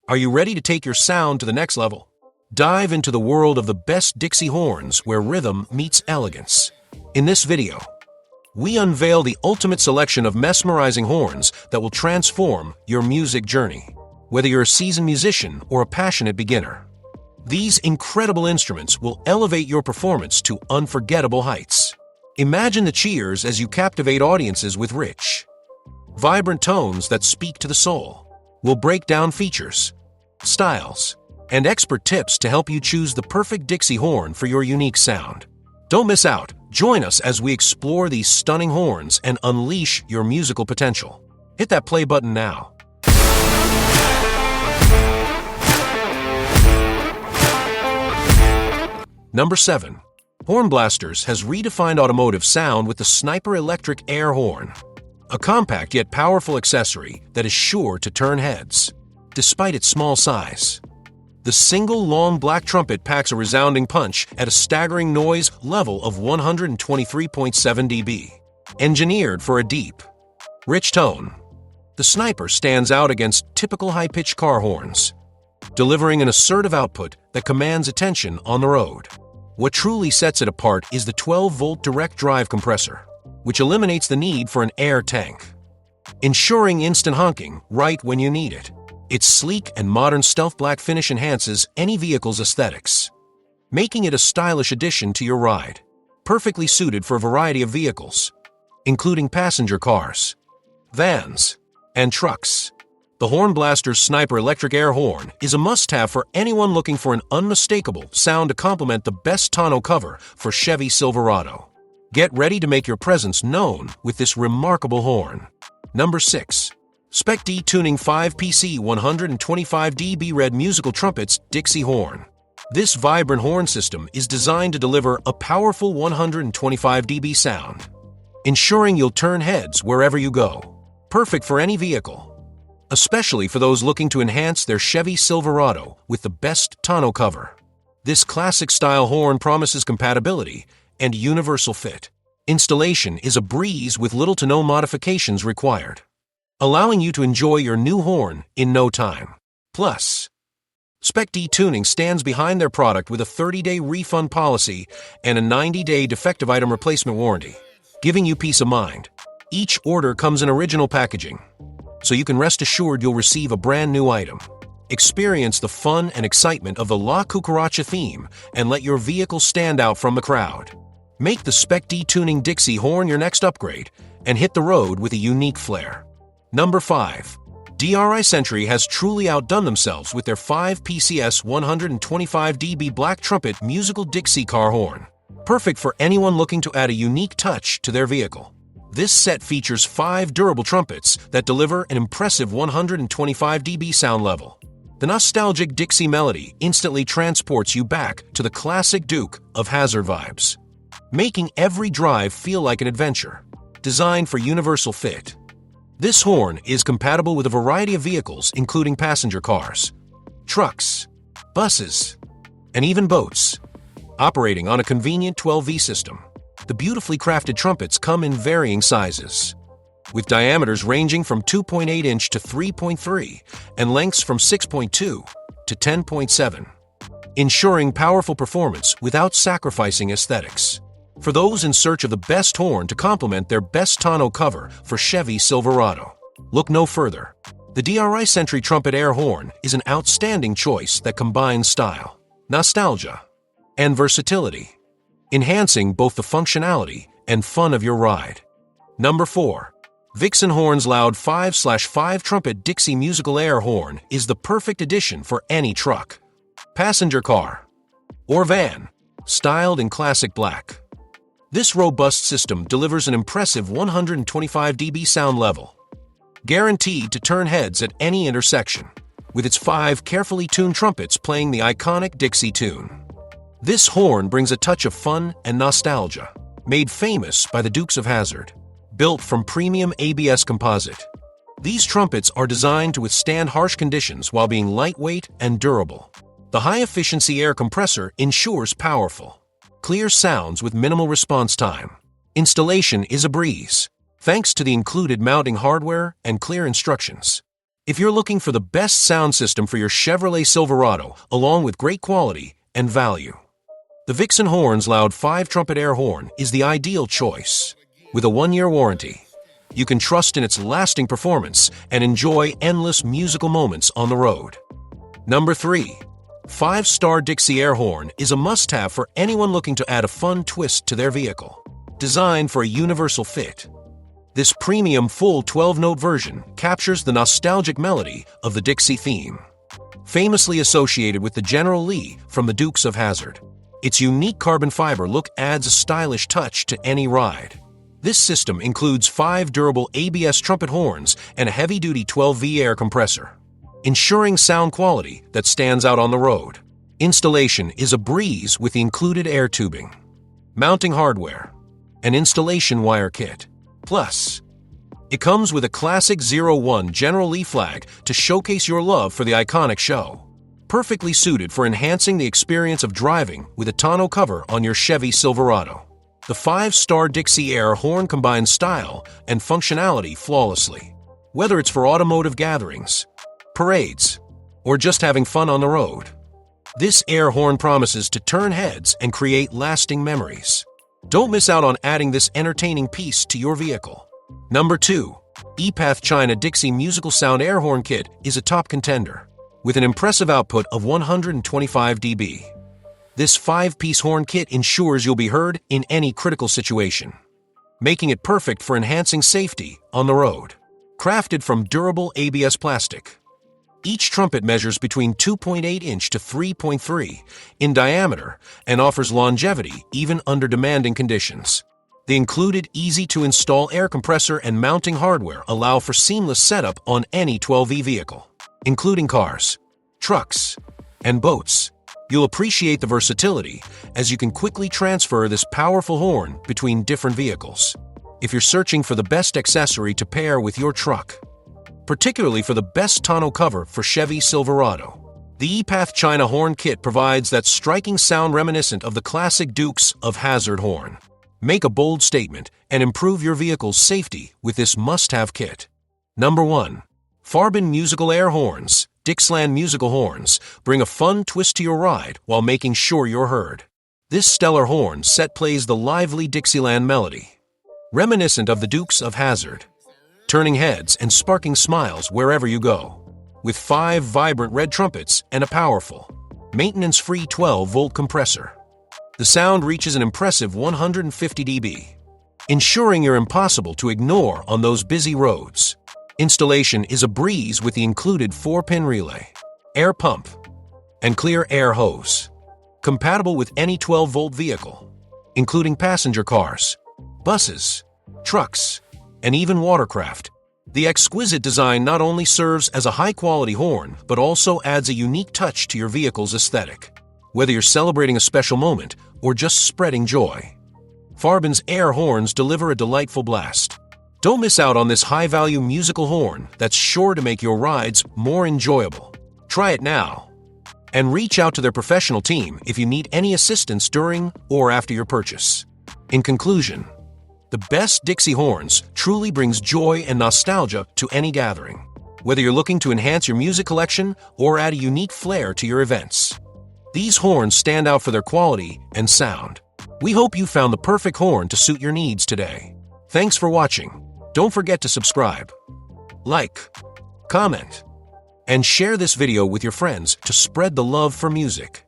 Are you ready to take your sound to the next level? Dive into the world of the best Dixie Horns where rhythm meets elegance. In this video, we unveil the ultimate selection of mesmerizing horns that will transform your music journey, whether you're a seasoned musician or a passionate beginner. These incredible instruments will elevate your performance to unforgettable heights. Imagine the cheers as you captivate audiences with rich, vibrant tones that speak to the soul. We'll break down features, styles, and expert tips to help you choose the perfect Dixie horn for your unique sound. Don't miss out. Join us as we explore these stunning horns and unleash your musical potential. Hit that play button now. Number 7. Horn Blasters has redefined automotive sound with the Sniper Electric Air Horn, a compact yet powerful accessory that is sure to turn heads, despite its small size. The single long black trumpet packs a resounding punch at a staggering noise level of 123.7 dB. Engineered for a deep, rich tone, the Sniper stands out against typical high-pitched car horns, delivering an assertive output that commands attention on the road. What truly sets it apart is the 12-volt direct drive compressor, which eliminates the need for an air tank, ensuring instant honking right when you need it. Its sleek and modern stealth black finish enhances any vehicle's aesthetics, making it a stylish addition to your ride, perfectly suited for a variety of vehicles, including passenger cars, vans, and trucks. The Horn Blaster's Sniper Electric Air Horn is a must-have for anyone looking for an unmistakable sound to complement the best tonneau cover for Chevy Silverado. Get ready to make your presence known with this remarkable horn. Number 6. Spec D Tuning 5PC 125 dB Red Musical Trumpets Dixie Horn. This vibrant horn system is designed to deliver a powerful 125 dB sound, ensuring you'll turn heads wherever you go. Perfect for any vehicle, especially for those looking to enhance their Chevy Silverado with the best tonneau cover. This classic-style horn promises compatibility and universal fit. Installation is a breeze with little to no modifications required, allowing you to enjoy your new horn in no time. Plus, Spec D Tuning stands behind their product with a 30-day refund policy and a 90-day defective item replacement warranty, giving you peace of mind. Each order comes in original packaging, so you can rest assured you'll receive a brand new item. Experience the fun and excitement of the La Cucaracha theme and let your vehicle stand out from the crowd. Make the Spec D Tuning Dixie horn your next upgrade and hit the road with a unique flair. Number 5. DRI Sentry has truly outdone themselves with their 5 PCS 125 dB Black Trumpet Musical Dixie Car Horn. Perfect for anyone looking to add a unique touch to their vehicle. This set features 5 durable trumpets that deliver an impressive 125 dB sound level. The nostalgic Dixie melody instantly transports you back to the classic Duke of Hazzard vibes, making every drive feel like an adventure. Designed for universal fit, this horn is compatible with a variety of vehicles including passenger cars, trucks, buses, and even boats. Operating on a convenient 12V system, the beautifully crafted trumpets come in varying sizes, with diameters ranging from 2.8 inch to 3.3 and lengths from 6.2 to 10.7, ensuring powerful performance without sacrificing aesthetics. For those in search of the best horn to complement their best tonneau cover for Chevy Silverado, look no further. The DRI Sentry Trumpet Air Horn is an outstanding choice that combines style, nostalgia, and versatility, enhancing both the functionality and fun of your ride. Number 4. Vixen Horn's Loud 5/5 Trumpet Dixie Musical Air Horn is the perfect addition for any truck, passenger car, or van, styled in classic black. This robust system delivers an impressive 125 dB sound level, guaranteed to turn heads at any intersection, with its 5 carefully tuned trumpets playing the iconic Dixie tune. This horn brings a touch of fun and nostalgia, made famous by the Dukes of Hazzard. Built from premium ABS composite, these trumpets are designed to withstand harsh conditions while being lightweight and durable. The high-efficiency air compressor ensures powerful, clear sounds with minimal response time. Installation is a breeze, thanks to the included mounting hardware and clear instructions. If you're looking for the best sound system for your Chevrolet Silverado, along with great quality and value, the Vixen Horns Loud 5-trumpet air horn is the ideal choice. With a 1-year warranty, you can trust in its lasting performance and enjoy endless musical moments on the road. Number 3. 5-star Dixie air horn is a must-have for anyone looking to add a fun twist to their vehicle. Designed for a universal fit, this premium full 12-note version captures the nostalgic melody of the Dixie theme, famously associated with the General Lee from the Dukes of Hazzard. Its unique carbon fiber look adds a stylish touch to any ride. This system includes 5 durable ABS trumpet horns and a heavy-duty 12V air compressor, ensuring sound quality that stands out on the road. Installation is a breeze with the included air tubing, mounting hardware, and installation wire kit. Plus, it comes with a classic 01 General Lee flag to showcase your love for the iconic show. Perfectly suited for enhancing the experience of driving with a tonneau cover on your Chevy Silverado. The 5-star Dixie air horn combines style and functionality flawlessly. Whether it's for automotive gatherings, parades, or just having fun on the road, this air horn promises to turn heads and create lasting memories. Don't miss out on adding this entertaining piece to your vehicle. Number 2. EPath China Dixie Musical Sound Air Horn Kit is a top contender, with an impressive output of 125 dB. This 5-piece horn kit ensures you'll be heard in any critical situation, making it perfect for enhancing safety on the road. Crafted from durable ABS plastic, each trumpet measures between 2.8 inch to 3.3 in diameter and offers longevity even under demanding conditions. The included easy-to-install air compressor and mounting hardware allow for seamless setup on any 12V vehicle, including cars, trucks, and boats. You'll appreciate the versatility as you can quickly transfer this powerful horn between different vehicles. If you're searching for the best accessory to pair with your truck, particularly for the best tonneau cover for Chevy Silverado, the EPath China Horn Kit provides that striking sound reminiscent of the classic Dukes of Hazzard horn. Make a bold statement and improve your vehicle's safety with this must-have kit. Number 1. Farbin Musical Air Horns. Dixieland musical horns bring a fun twist to your ride while making sure you're heard. This stellar horn set plays the lively Dixieland melody, reminiscent of the Dukes of Hazzard, turning heads and sparking smiles wherever you go. With 5 vibrant red trumpets and a powerful, maintenance-free 12-volt compressor, the sound reaches an impressive 150 dB, ensuring you're impossible to ignore on those busy roads. Installation is a breeze with the included 4-pin relay, air pump, and clear air hose, compatible with any 12-volt vehicle, including passenger cars, buses, trucks, and even watercraft. The exquisite design not only serves as a high-quality horn, but also adds a unique touch to your vehicle's aesthetic. Whether you're celebrating a special moment or just spreading joy, Farbin's air horns deliver a delightful blast. Don't miss out on this high-value musical horn that's sure to make your rides more enjoyable. Try it now, and reach out to their professional team if you need any assistance during or after your purchase. In conclusion, the best Dixie Horns truly brings joy and nostalgia to any gathering, whether you're looking to enhance your music collection or add a unique flair to your events. These horns stand out for their quality and sound. We hope you found the perfect horn to suit your needs today. Thanks for watching. Don't forget to subscribe, like, comment, and share this video with your friends to spread the love for music.